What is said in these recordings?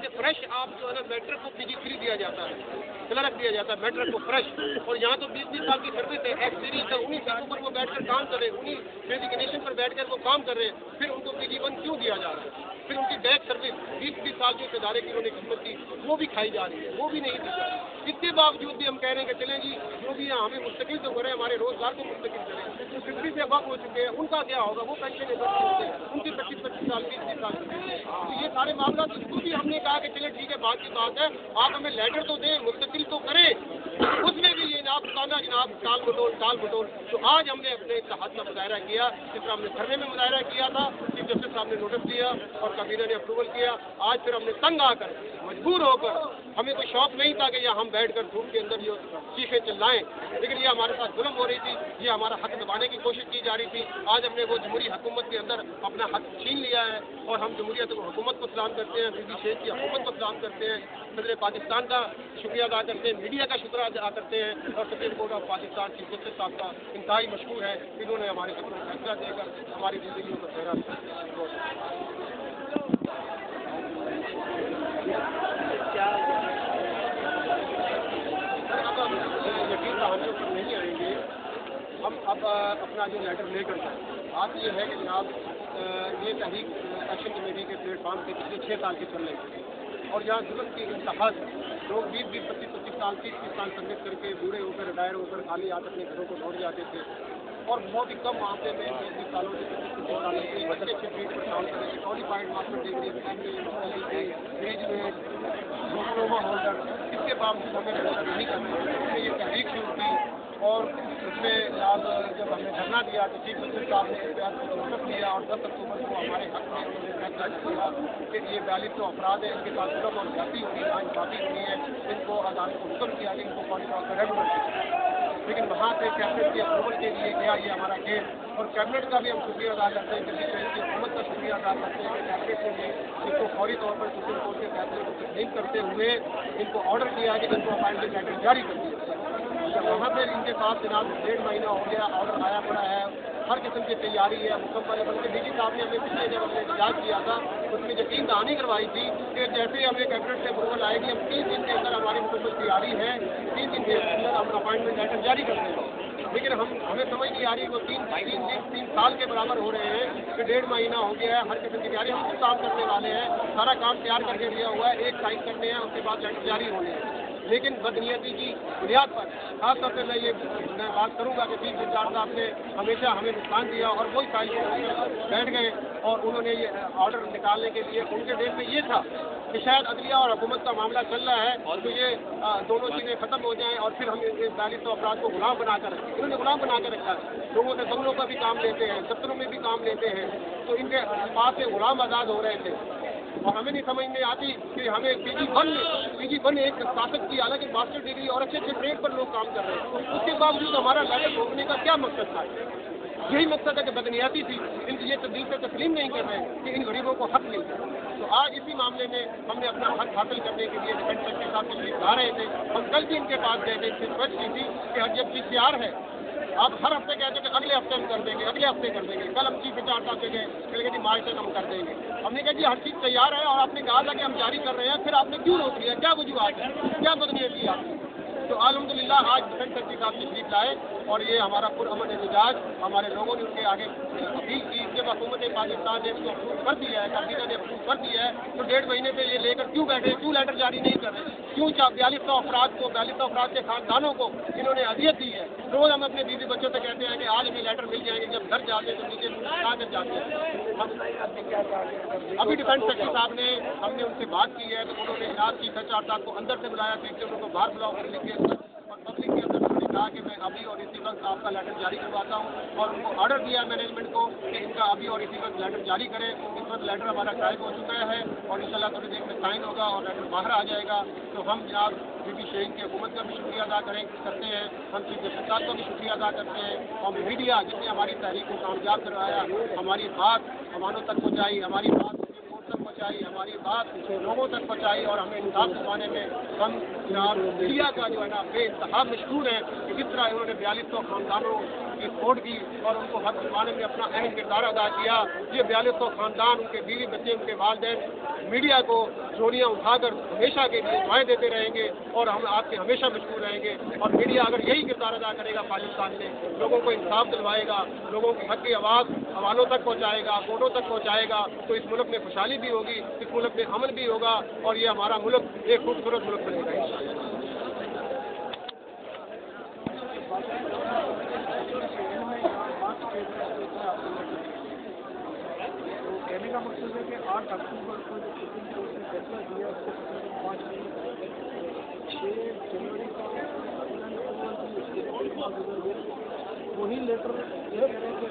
आज फ्रेश आप जो है ना मैट्रिक को PG3 दिया जाता है, क्लर्क दिया जाता है मैट्रिक को फ्रेश, और यहाँ तो 20-20 साल की सर्विस है, एक्सपीरियंस है, उन्हीं सीटों पर वो बैठकर काम कर रहे हैं, उन्हीं डेजिग्नेशन पर बैठकर वो काम कर रहे हैं, फिर उनको PG1 क्यों दिया जा रहा है? फिर उनकी बैक सर्विस 20-20 साल जो इदारे की उन्होंने खिदमत की वो भी खाई जा रही है, वो भी नहीं दी जा रही। इसके बावजूद भी हम कह रहे हैं कि चलें जी जो भी यहाँ हमें मुस्तकिल तो करें, हमारे रोजगार को मुस्तकिल करें। जो 50 से वक्त हो चुके हैं उनका क्या होगा? वो पेंशन उनकी 25-25 साल 20-20 साल तो ये सारे मामला इसको भी हमने कहा कि चले ठीक है, बात की बात है, आप हमें लेटर तो दें, मुस्तकिल तो करें, उसमें भी ये जनाब ताना जनाब टाल मटोल। तो आज हमने अपने इत्तेहाद का मुजाहरा किया, जिस तरह हमने धरने में मुजाहरा किया था, चीफ जस्टिस साहब ने नोटिस दिया और कैबिनेट ने अप्रूवल किया। आज फिर हमने तंग आकर मजबूर होकर, हमें कोई शौक नहीं था कि यहाँ हम बैठकर धूप के अंदर जो चीखें चिल्लाएं, लेकिन ये हमारे साथ जुल्म हो रही थी, ये हमारा हक दबाने की कोशिश की जा रही थी। आज हमने वो जमहूरी हुकूमत के अंदर अपना हक छीन लिया है और हम जमहूरियत हुकूमत को सलाम करते हैं, बीबी शेख की हुकूमत को सलाम करते हैं, सदर पाकिस्तान का शुक्रिया अदा करते हैं, मीडिया का शुक्रिया अदा करते हैं और supreme court of Pakistan chief justice साहब का इंतहाई मशहूर है, इन्होंने हमारे हक में फैसला देकर हमारी जिंदगी को ठहरा। यकीन कहानियों पर नहीं आएंगे, हम अब अपना जो लेटर लेकर जाए। बात ये है कि जनाब ये तहरीक एक्शन कमेटी के प्लेटफॉर्म से पिछले 6 साल के चल रहे थे और यहाँ जुल्म की इंतहा से लोग 20-20, 25-25 साल 30-30 साल सर्विस करके बूढ़े होकर रिटायर होकर खाली हाथ अपने घरों को लौट जाते थे और बहुत ही कम मामले में 20 सालों से 25 सालों से अच्छे फील्ड पर काम कर रहे थे, qualified master degree, graduate, diploma holder. इसके बावजूद हमें नहीं करना, हमने ये तहरीक शुरू की और उसमें जब हमने धरना दिया तो चीफ जस्टिस साहब ने नोटिस दिया और 10 अक्टूबर को हमारे हक में उन्होंने फैसला किया कि ये 4200 अफराद है, इनके साथ जुल्म और ज्यादती हो रही है, नाइंसाफी हो रही है, इनको अदालत को हुक्म किया कि इनको क्वालिफाई कर रेगुलर। लेकिन वहाँ से कैबिनेट की अप्रूवल के लिए गया ये हमारा केस और कैबिनेट का भी हम शुक्रिया अदा करते हैं, दिल्ली शहर की हुकूमत का शुक्रिया अदा करते हैं कि कैबिनेट ने इसको फौरी तौर पर सुप्रीम कोर्ट के फैसले को तस्लीम करते हुए इनको ऑर्डर किया कि इनको अपॉइंटमेंट लेटर जारी कर दिया। वहाँ पर इनके साथ जनाब 1.5 महीना हो गया, ऑर्डर आया पड़ा है, हर किस्म की तैयारी है मुकम्मल है। बल्कि डीजी साहब ने हमें पिछले जब हमने इंतजार किया था उसमें यकीन दहानी करवाई थी कि जैसे ही हमें कैबिनेट से अप्रूवल आएगी हम 3 दिन के अंदर हमारी मुकम्मल तैयारी है, 3 दिन के अंदर हम अपॉइंटमेंट लेटर जारी कर देंगे। लेकिन हमें समझ नहीं आ रही वो 3 साल के बराबर हो रहे हैं कि 1.5 महीना हो गया है, हर किस्म की तैयारी हम खुद काम करने वाले हैं, सारा काम तैयार करके दिया हुआ है, एक साइन करने हैं उसके बाद लेटर जारी होने हैं। लेकिन बदनीयती की बुनियाद पर खास तौर पर मैं बात करूंगा कि चीफ जस्टिस साहब ने हमेशा हमें नुकसान दिया और वही फाइल बैठ गए और उन्होंने ये ऑर्डर निकालने के लिए उनके देश में ये था कि शायद अदलिया और हुकूमत का मामला चल रहा है तो ये दोनों चीज़ें खत्म हो जाएं और फिर हम 4200 अपराध को गुलाम बनाकर इन्होंने गुलाम बना कर रखा है। लोगों से बंगलों का भी काम लेते हैं, दफ्तरों में भी काम लेते हैं, तो इनके पास से गुलाम आज़ाद हो रहे थे और हमें नहीं समझ में आती कि हमें PG1 एक ताकत की, हालांकि मास्टर डिग्री और अच्छे ट्रेड पर लोग काम कर रहे हैं, उसके बावजूद हमारा लेटर रोकने का क्या मकसद था? यही मकसद है कि बदनियाती थी, इनकी ये दिल से तस्लीम नहीं कर रहे कि इन गरीबों को हक मिल जाए। तो आज इसी मामले में हमने अपना हक हासिल करने के लिए डिफेंस सेक्रेटरी साहब तशरीफ ला रहे थे। हम कल भी इनके पास गए थे, इसकी रिक्वेस्ट की थी कि जब PCR है आप हर हफ्ते कहते हैं कि अगले हफ्ते हम कर देंगे, अगले हफ्ते कर देंगे। कल हम चीफ इंचार्ज साहब से गए, कल जी मार्च तक हम कर देंगे। हमने कहा जी हर चीज़ तैयार है और आपने कहा था कि हम जारी कर रहे हैं, फिर आपने क्यों रोक लिया? क्या वजूहत है, क्या बदनीयती आपकी? तो अल्हम्दुलिल्लाह आज डिफेंस सेक्रेटरी साहब तशरीफ लाए और ये हमारा पुरअमन एहतजाज हमारे लोगों ने उनके आगे अपील की। जब हुकूमत पाकिस्तान ने इसको अप्रूव कर दिया है, कैबिनेट ने अप्रूव कर दिया है, तो 1.5 महीने से ये लेकर क्यों बैठे, क्यों लेटर जारी नहीं कर रहे? क्यों 4200 अफराद के खानदानों को इन्होंने अदियत दी है? रोज़ हम अपने बीवी बच्चों से कहते हैं कि आज हमें लेटर मिल जाएंगे, जब घर जाते हैं तो नीचे कहाँ कर जाते हैं। अभी डिफेंस सेक्रेटरी साहब ने हमने उनसे बात की है तो उन्होंने जनाब चीफ इंचार्ज साहब को अंदर से बुलाया, फिर से उनको बाहर बुलाओ कर लिखे और पब्लिक के अंदर उन्होंने कहा कि मैं अभी और इसी वक्त आपका लेटर जारी करवाता हूँ और उनको ऑर्डर दिया मैनेजमेंट को कि इनका अभी और इसी वक्त लेटर जारी करें। इस वक्त लेटर हमारा टाइप हो चुका है और इंशाल्लाह थोड़ी देर में साइन होगा और लेटर बाहर आ जाएगा। तो हम जनाब बीबी शेख की हुकूमत का भी शुक्रिया अदा करते हैं, हम चीफ जस्टिस साहब का भी शुक्रिया अदा करते हैं और मीडिया जिसने हमारी तहरीक को कामयाब करवाया, हमारी बात अवानों तक पहुँचाई, हमारी बात हमारी बात लोगों तक पहुँचाई और हमें इंसाफ दिलवाने में हम जनाब मीडिया का जो है ना बेइंतहा मशहूर है कि किस तरह इन्होंने 4200 खानदानों की खोट की और उनको हक दिलवाने में अपना अहम किरदार अदा किया। ये 4200 खानदान, उनके बीवी बच्चे, उनके वालिदैन मीडिया को झोलियाँ उठाकर हमेशा के लिए दुआएं देते रहेंगे और हम आपके हमेशा मशहूर रहेंगे। और मीडिया अगर यही किरदार अदा करेगा पाकिस्तान में, लोगों को इंसाफ दिलवाएगा, लोगों की हक की आवाज़ हवालों तक पहुँचाएगा, कोर्टों तक पहुँचाएगा, तो इस मुल्क में खुशहाली भी होगी, इस मुल्क में अमन भी होगा और ये हमारा मुल्क एक खूबसूरत मुल्क बनेगा इंशाअल्लाह। कहने का मकसद है कि 8 अक्टूबर को जो सुप्रीम कोर्ट ने फैसला दिया उसके 5 6 जनवरी का वही लेटर ये कह रहे हैं कि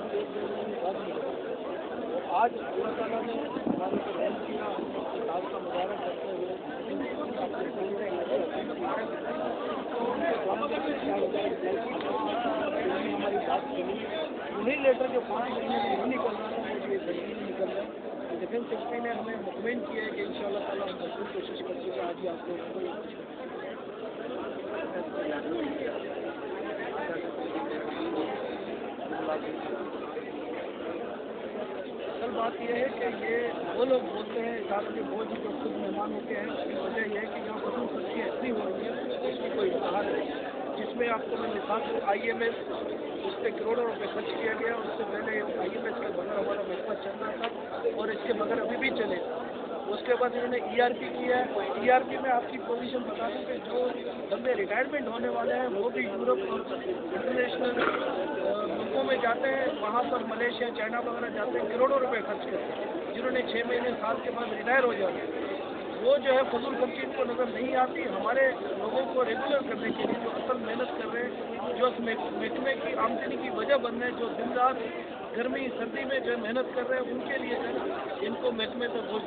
आज अल्लाह ताला ने हमारे को रहम किया, आज का मुबारक करते हुए हमारी बात सुनी। वही लेटर जो 5 महीने में नहीं निकल रहा है वो ये जल्दी निकल रहा है। डिफेंस सेक्रेटरी ने हमें मुतमईन किया है कि इंशाअल्लाह ताला हम भरपूर कोशिश करते हैं। आज ही आप लोगों को असल बात यह है कि ये वो लोग बोलते हैं इदारों के बोझ जो खुद मेहमान होते हैं, उसकी वजह यह है कि यहाँ फसूल खर्ची ऐसी हो रही है उसकी कोई इश्तहार है, जिसमें आपको मैं मिसाल दूँ IMS उस पर करोड़ों रुपए खर्च किया गया। उससे पहले IMS के बगैर हमारा महकमा चल रहा था और इसके बगैर अभी भी चले। उसके बाद इन्होंने ERP किया है। ERP में आपकी पोजीशन बता दूँ कि जो बंदे रिटायरमेंट होने वाले हैं वो भी यूरोप और इंटरनेशनल मुल्कों में जाते हैं, वहाँ पर मलेशिया चाइना वगैरह जाते हैं, करोड़ों रुपए खर्च करते हैं, जिन्होंने 6 महीने साल के बाद रिटायर हो जाते हैं। वो जो है फजूल खर्ची इनको नज़र नहीं आती। हमारे लोगों को रेगुलर करने के लिए जो असल मेहनत कर रहे हैं, जो महकमे की आमदनी की वजह बन रहे हैं, जो दिन रात गर्मी सर्दी में जो मेहनत कर रहे हैं, उनके लिए इनको महकमे पर बोझ